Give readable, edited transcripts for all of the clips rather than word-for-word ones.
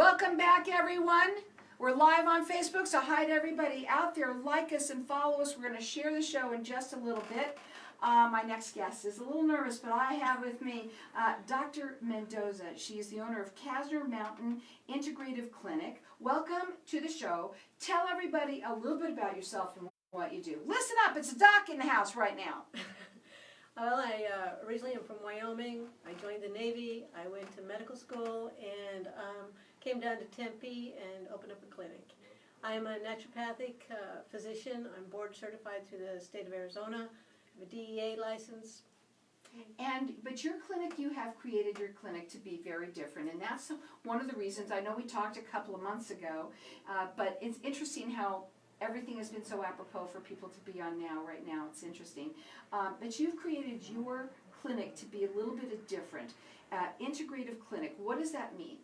Welcome back, everyone. We're live on Facebook, so hi to everybody out there. Like us and follow us. We're going to share the show in just a little bit. My next guest is a little nervous, but I have with me Dr. Mendoza. She is the owner of Casner Mountain Integrative Clinic. Welcome to the show. Tell everybody a little bit about yourself and what you do. Listen up, it's a doc in the house right now. Well, I originally am from Wyoming. I joined the Navy. I went to medical school and came down to Tempe and opened up a clinic. I am a naturopathic physician. I'm board certified through the state of Arizona. I have a DEA license. But your clinic, you have created your clinic to be very different, and that's one of the reasons. I know we talked a couple of months ago, but it's interesting how everything has been so apropos for people to be on right now. It's interesting. But you've created your clinic to be a little bit different. Integrative clinic, what does that mean?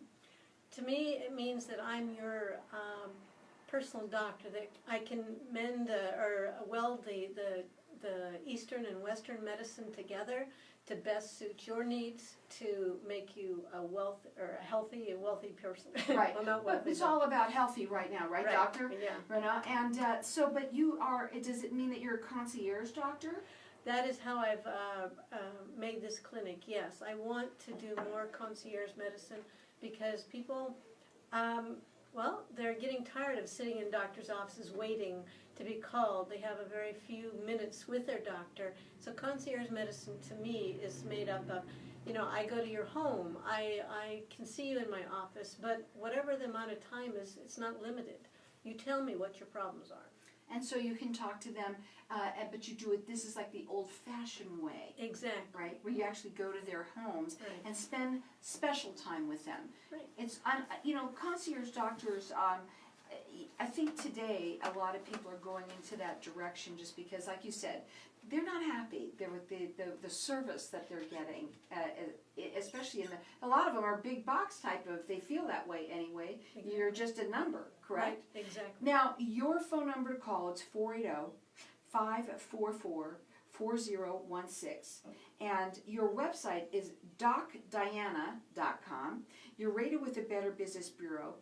To me, it means that I'm your personal doctor, that I can mend or weld the Eastern and Western medicine together to best suit your needs, to make you a wealthy person. Right. Well, not wealthy. It's all about healthy right now, right, doctor? Yeah. Right now. And but you are. Does it mean that you're a concierge doctor? That is how I've made this clinic. Yes, I want to do more concierge medicine because people, they're getting tired of sitting in doctors' offices waiting to be called. They have a very few minutes with their doctor. So concierge medicine to me is made up of, I go to your home, I can see you in my office, but whatever the amount of time is, it's not limited. You tell me what your problems are. And so you can talk to them, but you do it, this is like the old-fashioned way. Exactly. Right, where you actually go to their homes and spend special time with them. Right. It's, concierge doctors, I think today a lot of people are going into that direction just because, like you said, they're not happy with the service that they're getting, especially a lot of them are big box type of, they feel that way anyway. Exactly. You're just a number, correct? Right, exactly. Now, your phone number to call, it's 480-544-4016. And your website is docdianna.com. You're rated with the Better Business Bureau.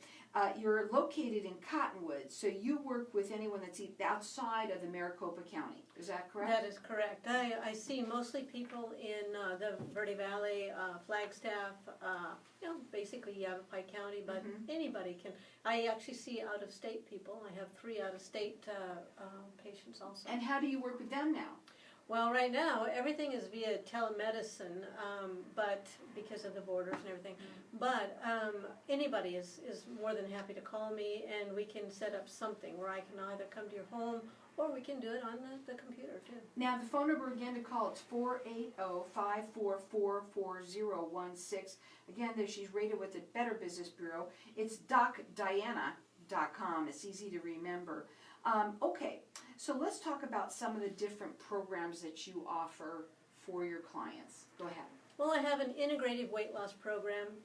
You're located in Cottonwood, so you work with anyone that's outside of the Maricopa County. Is that correct? That is correct. I see mostly people in the Verde Valley, Flagstaff, basically Yavapai County, but anybody can. I actually see out-of-state people. I have 3 out-of-state patients also. And how do you work with them now? Well, right now, everything is via telemedicine, but because of the borders and everything. But anybody is more than happy to call me, and we can set up something where I can either come to your home or we can do it on the computer, too. Now, the phone number again to call, it's 480-544-4016. Again, she's rated with the Better Business Bureau. It's docdianna.com. It's easy to remember. Okay, so let's talk about some of the different programs that you offer for your clients. Go ahead. Well, I have an integrative weight loss program,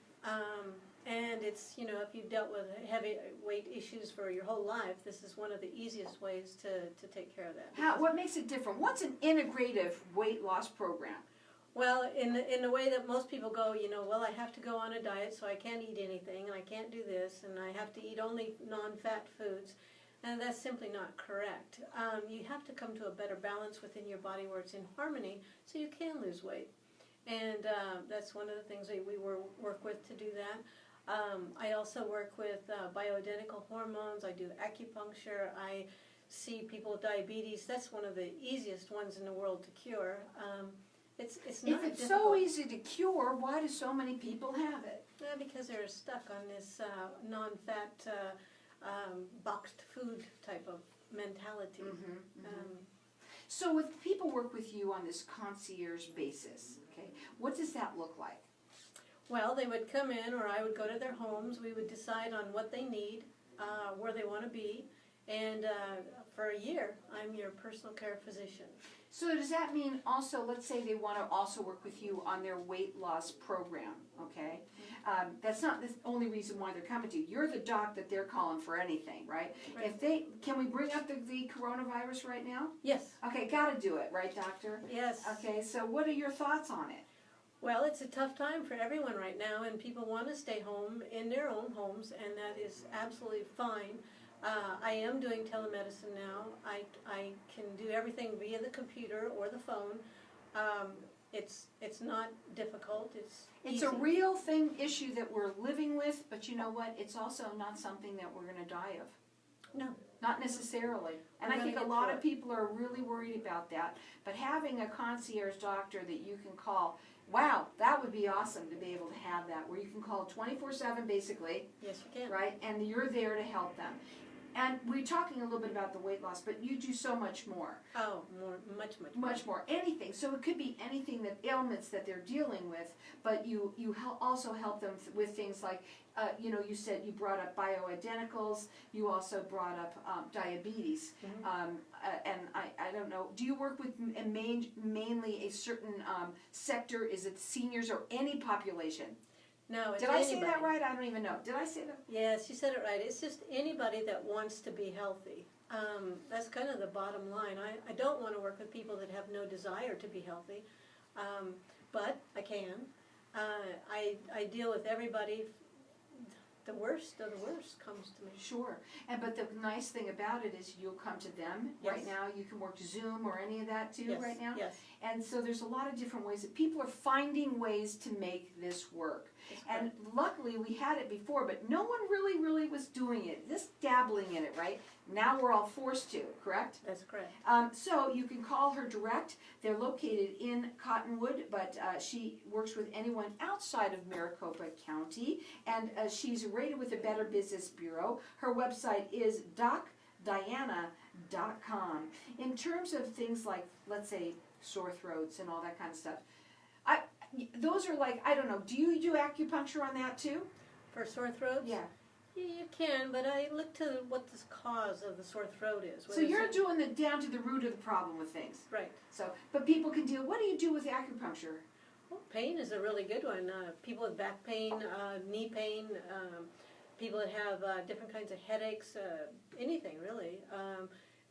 and it's, if you've dealt with heavy weight issues for your whole life, this is one of the easiest ways to take care of that. What makes it different? What's an integrative weight loss program? Well, in the way that most people go, I have to go on a diet, so I can't eat anything, and I can't do this, and I have to eat only non-fat foods. And that's simply not correct. You have to come to a better balance within your body where it's in harmony so you can lose weight. And that's one of the things we work with to do that. I also work with bioidentical hormones. I do acupuncture. I see people with diabetes. That's one of the easiest ones in the world to cure. It's not If it's difficult. so easy to cure, why do so many people have it? Because they're stuck on this non-fat boxed food type of mentality. So if people work with you on this concierge basis, okay, what does that look like? Well, they would come in, or I would go to their homes. We would decide on what they need, where they want to be, and for a year, I'm your personal care physician. So does that mean also, let's say they want to also work with you on their weight loss program, okay? That's not the only reason why they're coming to you. You're the doc that they're calling for anything, right? Can we bring up the coronavirus right now? Yes. Okay, got to do it, right, doctor? Yes. Okay, so what are your thoughts on it? Well, it's a tough time for everyone right now, and people want to stay home in their own homes, and that is absolutely fine. I am doing telemedicine now. I can do everything via the computer or the phone. It's not difficult. It's It's easy. a real issue that we're living with, but you know what? It's also not something that we're going to die of. No. Not necessarily. And We're I think a gonna get lot through of people are really worried about that. But having a concierge doctor that you can call, wow, that would be awesome to be able to have that, where you can call 24/7 basically, Yes, you can. right? And you're there to help them. And we're talking a little bit about the weight loss, but you do so much more. Oh, much more. Much more. Anything. So it could be anything, that ailments that they're dealing with, but you also help them with things like, you said you brought up bioidenticals, you also brought up diabetes. Mhm. And I don't know, do you work with mainly a certain sector? Is it seniors or any population? No, it's Did I say that anybody. right? I don't even know. Did I say that? Yes, you said it right. It's just anybody that wants to be healthy. That's kind of the bottom line. I don't want to work with people that have no desire to be healthy, but I can. I deal with everybody. The worst of the worst comes to me. Sure. But the nice thing about it is you'll come to them. Yes. Right now you can work Zoom or any of that too Yes, right now. yes. And so there's a lot of different ways that people are finding ways to make this work. That's And correct. luckily we had it before, but no one really was doing it. Just dabbling in it, right? Now we're all forced to, correct? That's correct. So you can call her direct. They're located in Cottonwood, but she works with anyone outside of Maricopa County, and she's rated with the Better Business Bureau. Her website is docdianna.com. In terms of things like, let's say, sore throats and all that kind of stuff, those are like, I don't know, do you do acupuncture on that too? For sore throats? Yeah. Yeah, you can, but I look to what the cause of the sore throat is. So you're doing down to the root of the problem with things. Right. So, but people can deal. What do you do with acupuncture? Well, pain is a really good one. People with back pain, knee pain, people that have different kinds of headaches, anything really.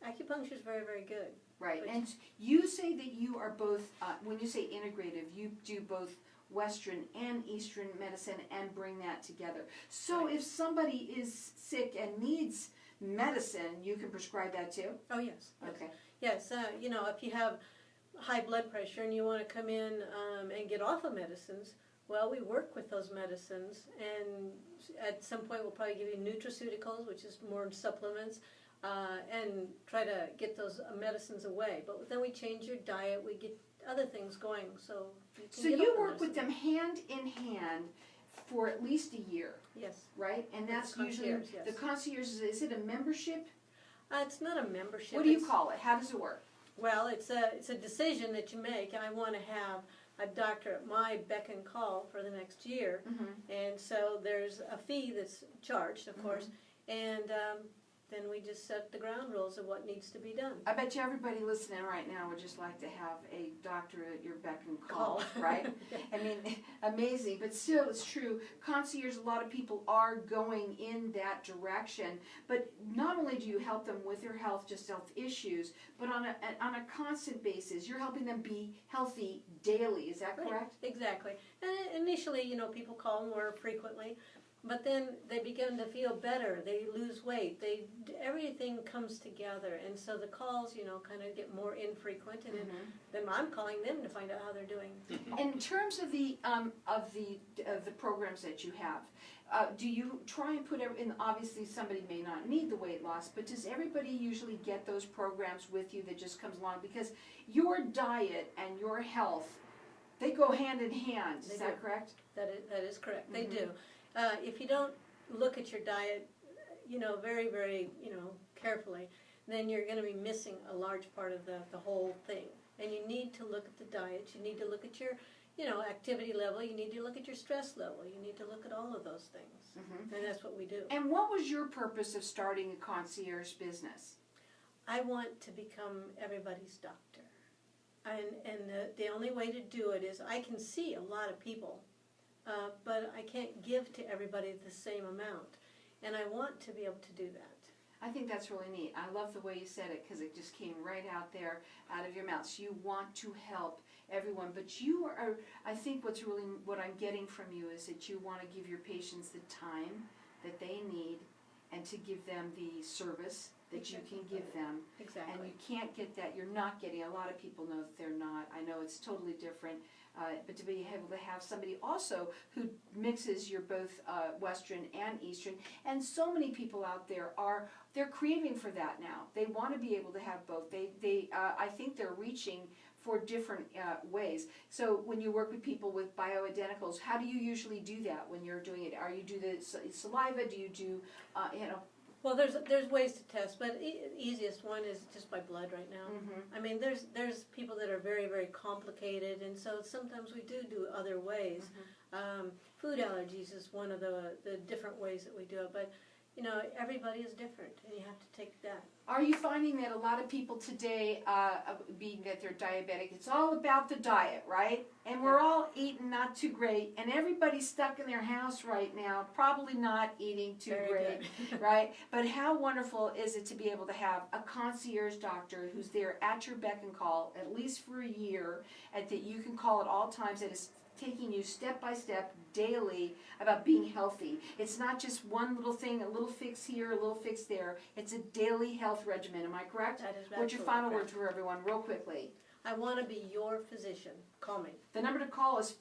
Acupuncture is very, very good. Right, But- and you say that you are both, when you say integrative, you do both Western and Eastern medicine and bring that together. So Right. if somebody is sick and needs medicine, you can prescribe that too? Oh, yes. Yes. Okay. Yes, if you have high blood pressure and you want to come in and get off of medicines, well, we work with those medicines, and at some point we'll probably give you nutraceuticals, which is more supplements, and try to get those medicines away. But then we change your diet, we get other things going, so you can So get you off the work with medicine. them hand in hand for at least a year, Yes. right? And With the that's usually, concierge, yes. the concierge, is it a membership? It's not a membership. What do you it's- call it? How does it work? Well, it's a decision that you make. I want to have a doctor at my beck and call for the next year, Mm-hmm. and so there's a fee that's charged, of course, and then we just set the ground rules of what needs to be done. I bet you everybody listening right now would just like to have a doctor at your beck and call, right? I mean, amazing, but still it's true. Concierge, a lot of people are going in that direction, but not only do you help them with their health, just health issues, but on a constant basis, you're helping them be healthy daily, is that correct? Exactly. And initially, people call more frequently, but then they begin to feel better. They lose weight. Everything comes together, and so the calls, kind of get more infrequent, and then I'm calling them to find out how they're doing. In terms of the programs that you have, do you try and put in? Obviously, somebody may not need the weight loss, but does everybody usually get those programs with you that just comes along? Because your diet and your health, they go hand in hand. Is They that do. correct? That is correct. They Mhm. do. If you don't look at your diet, very, very, carefully, then you're going to be missing a large part of the whole thing. And you need to look at the diet. You need to look at your, activity level. You need to look at your stress level. You need to look at all of those things. Mhm. And that's what we do. And what was your purpose of starting a concierge business? I want to become everybody's doctor. And the only way to do it is I can see a lot of people, but I can't give to everybody the same amount. And I want to be able to do that. I think that's really neat. I love the way you said it because it just came right out there, out of your mouth. So you want to help everyone. But you are, I think what I'm getting from you is that you want to give your patients the time that they need and to give them the service that you can give them. Exactly. And you can't get that, you're not getting, a lot of people know that they're not. I know it's totally different, but to be able to have somebody also who mixes your both Western and Eastern, and so many people out there they're craving for that now. They want to be able to have both. I think they're reaching for different ways. So when you work with people with bioidenticals, how do you usually do that when you're doing it? Are you do the saliva? Do you do, Well, there's ways to test, but easiest one is just by blood right now. Mm-hmm. I mean, there's people that are very, very complicated, and so sometimes we do other ways. Mm-hmm. Food allergies is one of the different ways that we do it, but you know, everybody is different, and you have to take that. Are you finding that a lot of people today, being that they're diabetic, it's all about the diet, right? And we're all eating not too great, and everybody's stuck in their house right now, probably not eating too Very great, good. right? But how wonderful is it to be able to have a concierge doctor who's there at your beck and call, at least for a year, and that you can call at all times, that is taking you step by step daily about being healthy. It's not just one little thing, a little fix here, a little fix there. It's a daily health regimen. Am I correct? That is What's your absolutely final correct. words for everyone, real quickly? I want to be your physician. Call me. The number to call is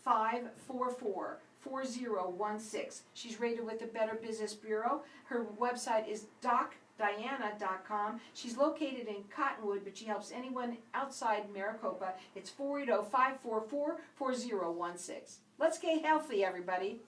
480-544-4016. She's rated with the Better Business Bureau. Her website is DocDianna.com. She's located in Cottonwood, but she helps anyone outside Maricopa. It's 480-544-4016. Let's get healthy, everybody.